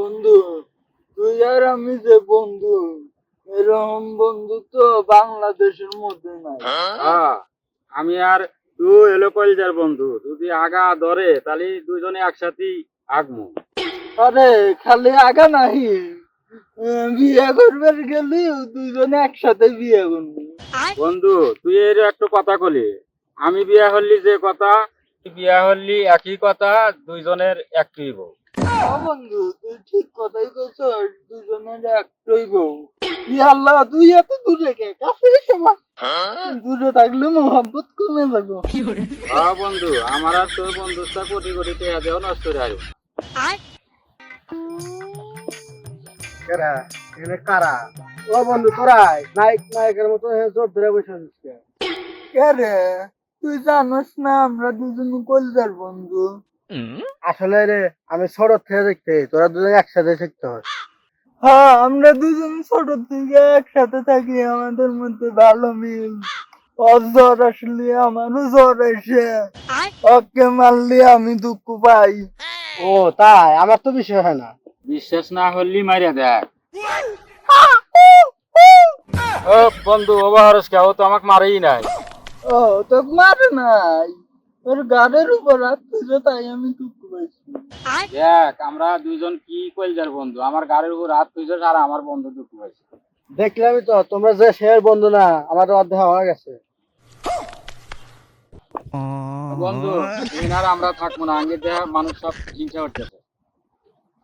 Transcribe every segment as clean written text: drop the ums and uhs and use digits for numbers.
বন্ধু, তুই আর আমি যে বন্ধু, এরকম বন্ধু তো বাংলাদেশের মধ্যে নাই। হ্যাঁ, আমি আর তুই এলো কলজার বন্ধু, যদি আগা ধরে তাহলে দুজনে একসাথেই আগমু। আরে খালি আগা নাহি, বিয়ে করবার গেলি দুইজনে একসাথে বিয়ে করবি। বন্ধু তুই এর একটু কথা কলি, আমি বিয়া হল্লি যে কথা, তুই বিয়া হল্লি একই কথা, দুইজনের একই বউ। বন্ধু তুই ঠিক কথাই কইছ, দুজনের একটাই বউ। আল্লাহ, তুই এত দূরে কে? কাছে সবাই দূরে থাকলে মোহাম্মত কমে যাবো। হ্যাঁ বন্ধু, আমার আর তোর বন্ধুটা কোটি কোটি টাকা দেও নষ্ট করে আসবো না। কারা এখানে কারা? ও বন্ধু, তোরাই নায়ক নায়কের মতো জোর ধরে বসে আছিস কে? কে রে? তুই জানোস না আমরা দুজন কলজার বন্ধু। আসলে রে, আমি ছোট থেকে দেখতে তোরা দুজন একসাথে শিখতে হয়। হ্যাঁ, আমরা দুজন ছোট থেকে একসাথে থাকি, আমাদের মধ্যে ভালো মিল। ওর জ্বর আসলে আমারও জ্বর আসে, ওকে মারলে আমি দুঃখ পাই। ও তাই? আমার তো বিষয় হয় না। বিশ্বাস না হল্লি মারিয়া দেখ। ও বন্ধু, ওভারস কে, ও তো আমাকে মারেই নাই। ও তোকে মারে নাই, ওর গাড়ির উপর হাত তুলে, তাই আমি দুঃখ পাইছি। দেখ আমরা দুইজন কি কলজার বন্ধু, আমার গাড়ির উপর হাত তুইছে আর আমার বন্ধু দুঃখ পাইছে। দেখলামই তো, তোমরা যে শেয়ার বন্ধু না, আমাদের অর্ধেক হয়ে গেছে। বন্ধু তুই আর আমরা থাকবো না, আগে দেখ মানুষ সব হিংসা করতেছে।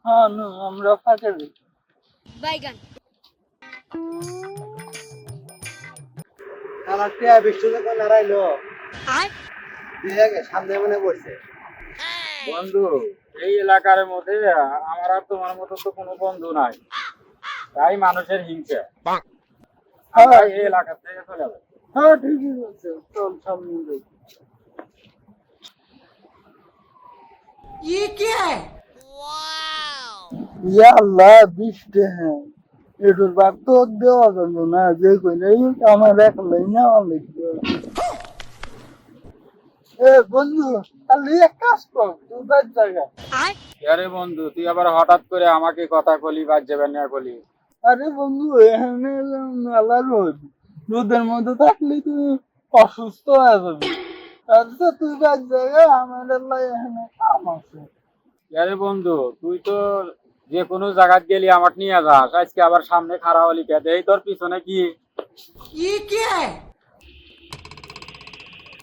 হ্যাঁ না, আমরা ফাঁকে যাই। আমার টিয়া বৃষ্টি যখন নারাইলো সামনে মনে বসে। বন্ধু এই এলাকার মধ্যে আমার আর তোমার মতো তো কোনো বন্ধু নাই, তাই মানুষের হিংসা। আমরা এই এলাকা থেকে চলে যাবো। হ্যাঁ ঠিকই বলছে, চল সামনে যাই। ইয়া আল্লাহ, বৃষ্টি হ্যাঁ, এটার বাদ তো দেওয়া যাবে না, যে কইলে আমার একলাই নেওয়া লাগবে। এ বন্ধু, তাহলে এক কাজ কর, তুই বাদ জায়গা। আরে বন্ধু তুই আবার হঠাৎ করে আমাকে কথা কলি বাদ যাবে না কলি। আরে বন্ধু, এখানে মেলা রোদ, রোদের মধ্যে থাকলে তুই অসুস্থ হয়ে যাবি। আচ্ছা তুই বাদ জায়গা, আমার এলাই এখানে কাম আছে। আরে বন্ধু তুই তো যে কোনো জায়গায় গেলি আমাকে নিয়ে যাস, আজকে আবার সামনে খাড়া হলি কে? এই তোর পিছনে কি?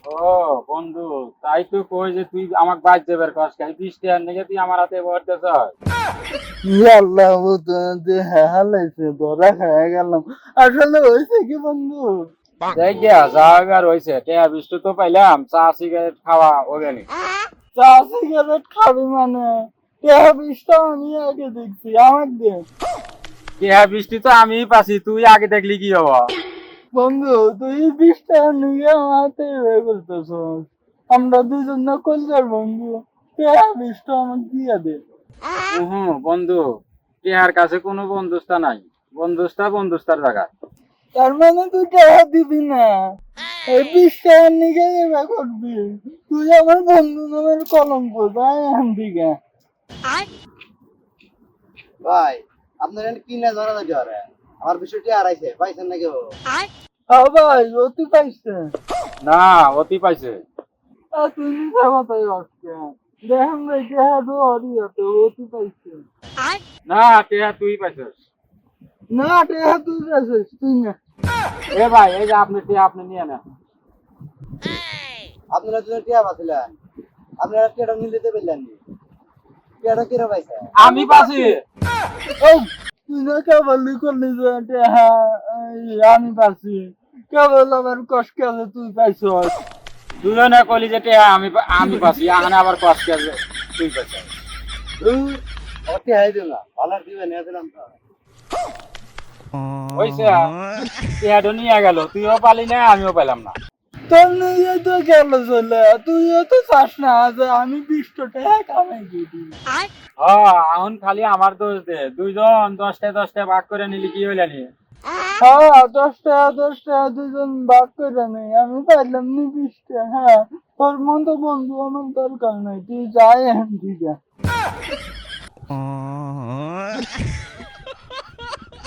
ও বন্ধু, তাই তো কই যে তুই আমাকে বাদ যাবার কস খাই, বৃষ্টি আর নাকি তুই আমার হাতে ভরতেছ। ইয়া আল্লাহ, ও তো যে হালাইছে, ধরা খেয়ে গেলাম। আসলে হয়েছে কি বন্ধু, দেখ গিয়া জায়গার হয়েছে টেয়া বৃষ্টি তো পাইলাম, চা সিগারেট খাওয়া ওখানে। চা সিগারেট খাবি মানে? বিষটা আমি আগে দেখছি, আমার দেখ। টেয়া বৃষ্টি তো আমি পাচ্ছি, তুই আগে দেখলি কি হবো? বন্ধু তুই বিষটা নিয়ে আমার হাতে বের করতেছ, আমরা দুজন না কলজার বন্ধু, বিষটা আমাকে দিয়ে দে। হুম বন্ধু, টেহার কাছে কোনো বন্ধুস্তা নাই, বন্ধুস্তা বন্ধুস্তার জায়গা। তার মানে তুই টাকা দিবি না? এই বিষটা নিয়ে এবার করবি? তুই আমার বন্ধু নামের কলঙ্ক, তাই এখান থেকে। ভাই, আপনার এখানে কি না ধরা জ্বরে? আমার বিষয়টি আড়াইছে পাইছেন নাকি? হ্যাঁ ভাই, অতি পাইছে। না অতি পাইছে। তুই মিথ্যা কথাই হচ্ছে, দেখেন ভাই টাকা তো অরিয়াতে অতি পাইছে। না টেহা তুই পাইছিস। না টাকা তুই পাইছিস, তুই না। এ ভাই এই যে আপনি টেহা আপনি নিয়ে নেন। আপনারা দুজন টিয়া পাচ্ছিলেন, আপনারা টিয়াটা মিলিতে পারলেন নি? টিয়াটা কিরা পাইছে? আমি পাচ্ছি। এই তুই না কেবলই করলি যে টাকা আমি পাচ্ছি, কেবল আবার কষ্ট আছে তুই পাইছ। দুজনে কলি যে টেহা আমি পাচ্ছি, এখানে আবার কষ্ট আছে তুই পাইছিস। অতি হাই দিল না, ভালো দিবে নিয়ে দিলাম তো। হইছে, টেহাটা নিয়ে গেল, তুইও পালি না আমিও পেলাম না। তোর নিয়ে তো গেল চলে, তুইও তো চাস না যে আমি 20 টাকা কামাই দিবি। এখন খালি আমার দোষ দে, দুইজন 10টা ভাগ করে নিলি কি হইলা নি? হ্যাঁ 10 টাকা দুজন ভাগ করে নেই, আমি পাইলাম নি 20 টাকা। হ্যাঁ, তোর মতো বন্ধু আমার দরকার নাই, তুই যাই এখান থেকে। না